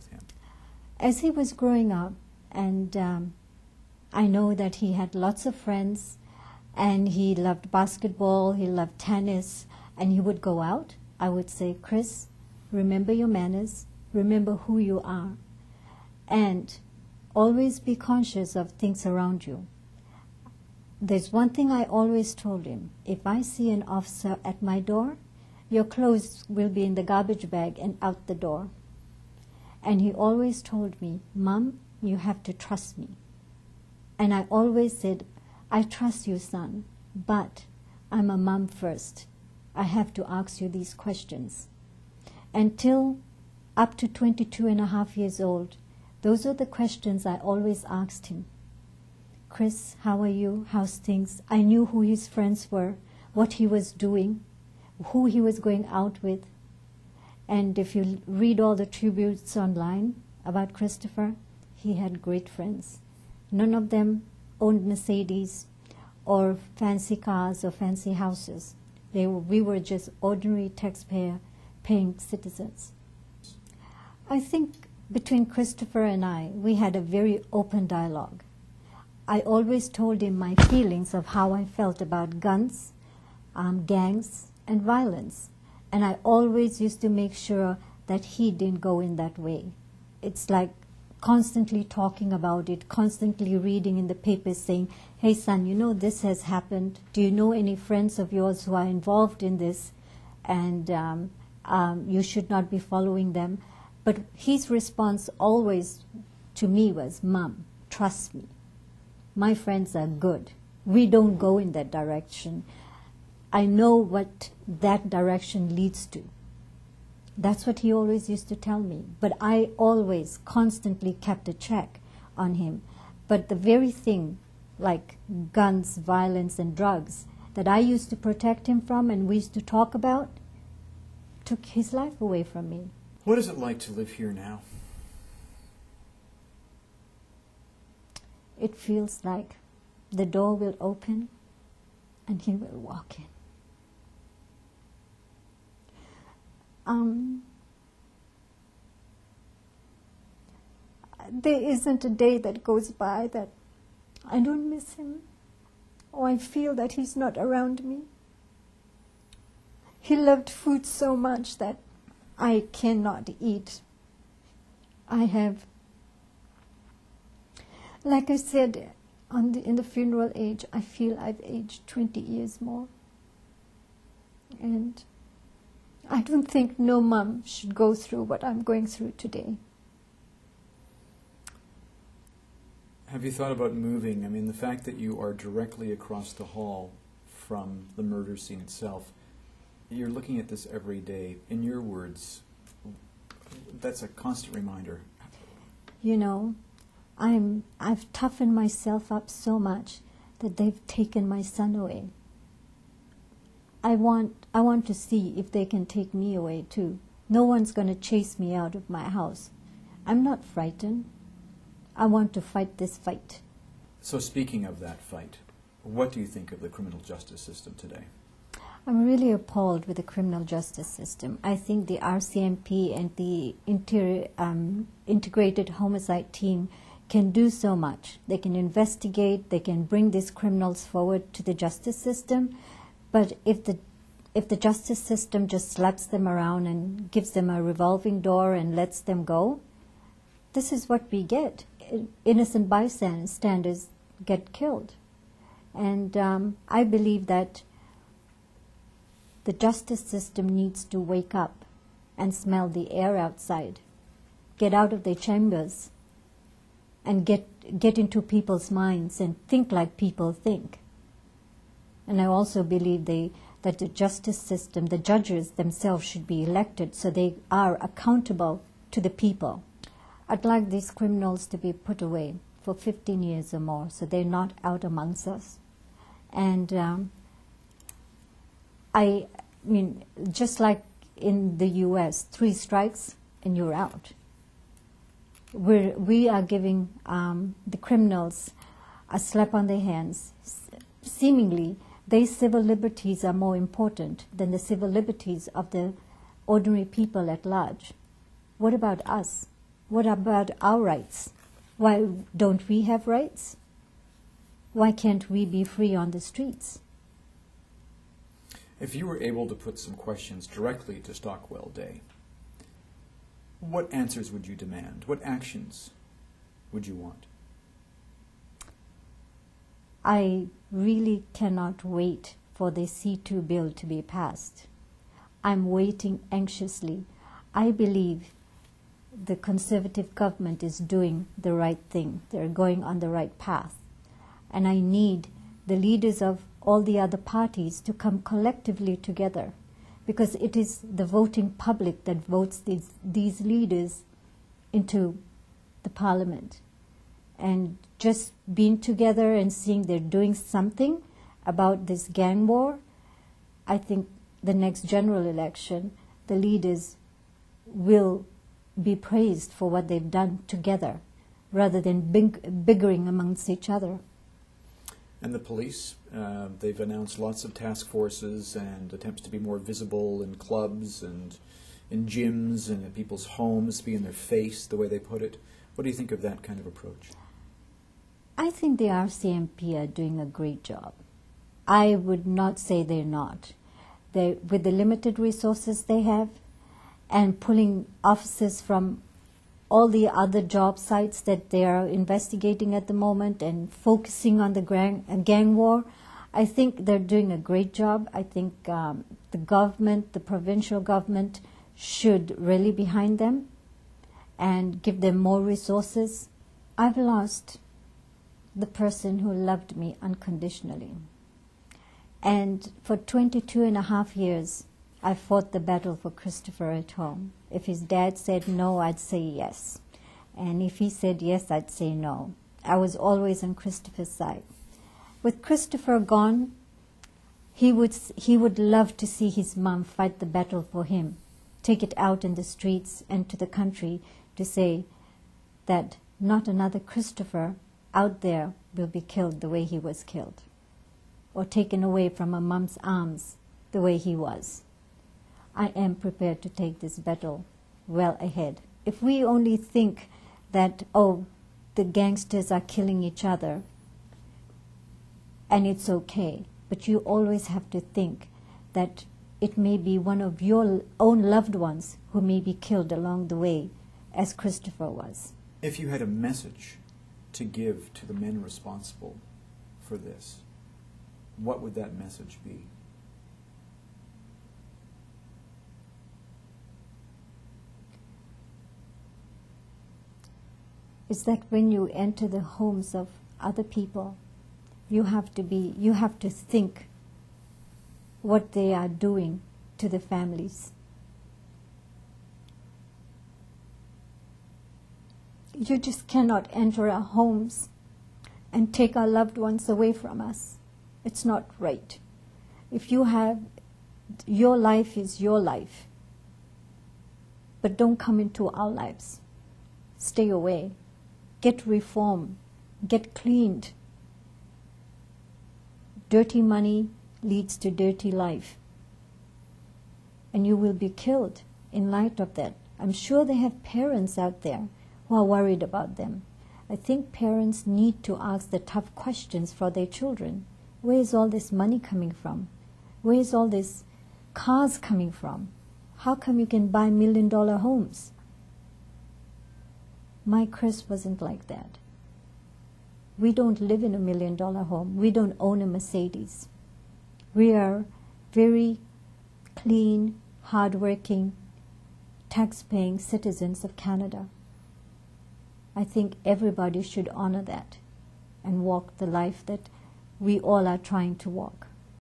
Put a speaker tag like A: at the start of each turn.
A: with him?
B: As he was growing up, and I know that he had lots of friends, and he loved basketball, he loved tennis, and he would go out. I would say, Chris, remember your manners, remember who you are, and always be conscious of things around you. There's one thing I always told him: if I see an officer at my door, your clothes will be in the garbage bag and out the door. And he always told me, Mom, you have to trust me. And I always said, I trust you, son, but I'm a mom first. I have to ask you these questions. Until up to 22 and a half years old, those are the questions I always asked him. Chris, how are you? How's things? I knew who his friends were, what he was doing, who he was going out with. And if you read all the tributes online about Christopher, he had great friends. None of them owned Mercedes or fancy cars or fancy houses. We were just ordinary taxpayer-paying citizens. I think between Christopher and I, we had a very open dialogue. I always told him my feelings of how I felt about guns, gangs, and violence. And I always used to make sure that he didn't go in that way. It's like constantly talking about it, constantly reading in the papers saying, hey son, you know this has happened. Do you know any friends of yours who are involved in this? And you should not be following them. But his response always to me was, Mom, trust me. My friends are good. We don't go in that direction. I know what that direction leads to. That's what he always used to tell me. But I always constantly kept a check on him. But the very thing, like guns, violence, and drugs, that I used to protect him from and we used to talk about, took his life away from me.
A: What is it like to live here now?
B: It feels like the door will open and he will walk in. There isn't a day that goes by that I don't miss him or I feel that he's not around me. He loved food so much that I cannot eat. Like I said, in the funeral age, I feel I've aged 20 years more. And I don't think no mom should go through what I'm going through today.
A: Have you thought about moving? I mean, the fact that you are directly across the hall from the murder scene itself, you're looking at this every day. In your words, that's a constant reminder.
B: You know, I've toughened myself up so much that they've taken my son away. I want to see if they can take me away too. No one's going to chase me out of my house. I'm not frightened. I want to fight this fight.
A: So speaking of that fight, what do you think of the criminal justice system today?
B: I'm really appalled with the criminal justice system. I think the RCMP and the integrated homicide team can do so much. They can investigate, they can bring these criminals forward to the justice system, but if the justice system just slaps them around and gives them a revolving door and lets them go, this is what we get. Innocent bystanders get killed. And I believe that the justice system needs to wake up and smell the air outside, get out of their chambers, and get into people's minds and think like people think. And I also believe that the justice system, the judges themselves should be elected so they are accountable to the people. I'd like these criminals to be put away for 15 years or more so they're not out amongst us. And I mean, just like in the U.S., 3 strikes and you're out. We are giving the criminals a slap on their hands. Seemingly, their civil liberties are more important than the civil liberties of the ordinary people at large. What about us? What about our rights? Why don't we have rights? Why can't we be free on the streets?
A: If you were able to put some questions directly to Stockwell Day, what answers would you demand? What actions would you want?
B: I really cannot wait for the C2 bill to be passed. I'm waiting anxiously. I believe the Conservative government is doing the right thing. They're going on the right path. And I need the leaders of all the other parties to come collectively together, because it is the voting public that votes these leaders into the parliament. And just being together and seeing they're doing something about this gang war, I think the next general election, the leaders will be praised for what they've done together, rather than bickering amongst each other.
A: And the police, they've announced lots of task forces and attempts to be more visible in clubs and in gyms and at people's homes, be in their face, the way they put it. What do you think of that kind of approach?
B: I think the RCMP are doing a great job. I would not say they're not. With the limited resources they have, and pulling officers from all the other job sites that they are investigating at the moment and focusing on the gang war, I think they're doing a great job. I think the government, the provincial government, should rally behind them and give them more resources. I've lost the person who loved me unconditionally. And for 22 and a half years, I fought the battle for Christopher at home. If his dad said no, I'd say yes. And if he said yes, I'd say no. I was always on Christopher's side. With Christopher gone, he would love to see his mom fight the battle for him, take it out in the streets and to the country to say that not another Christopher out there will be killed the way he was killed, or taken away from a mom's arms the way he was. I am prepared to take this battle well ahead. If we only think that, oh, the gangsters are killing each other and it's okay, but you always have to think that it may be one of your own loved ones who may be killed along the way, as Christopher was.
A: If you had a message to give to the men responsible for this, what would that message be?
B: Is that when you enter the homes of other people, you have to think what they are doing to the families. You just cannot enter our homes and take our loved ones away from us. It's not right. If you have, your life is your life. But don't come into our lives. Stay away. Get reformed. Get cleaned. Dirty money leads to dirty life. And you will be killed in light of that. I'm sure they have parents out there who are worried about them. I think parents need to ask the tough questions for their children. Where is all this money coming from? Where is all this cars coming from? How come you can buy $1 million homes? My Chris wasn't like that. We don't live in $1 million home. We don't own a Mercedes. We are very clean, hardworking, tax-paying citizens of Canada. I think everybody should honor that and walk the life that we all are trying to walk.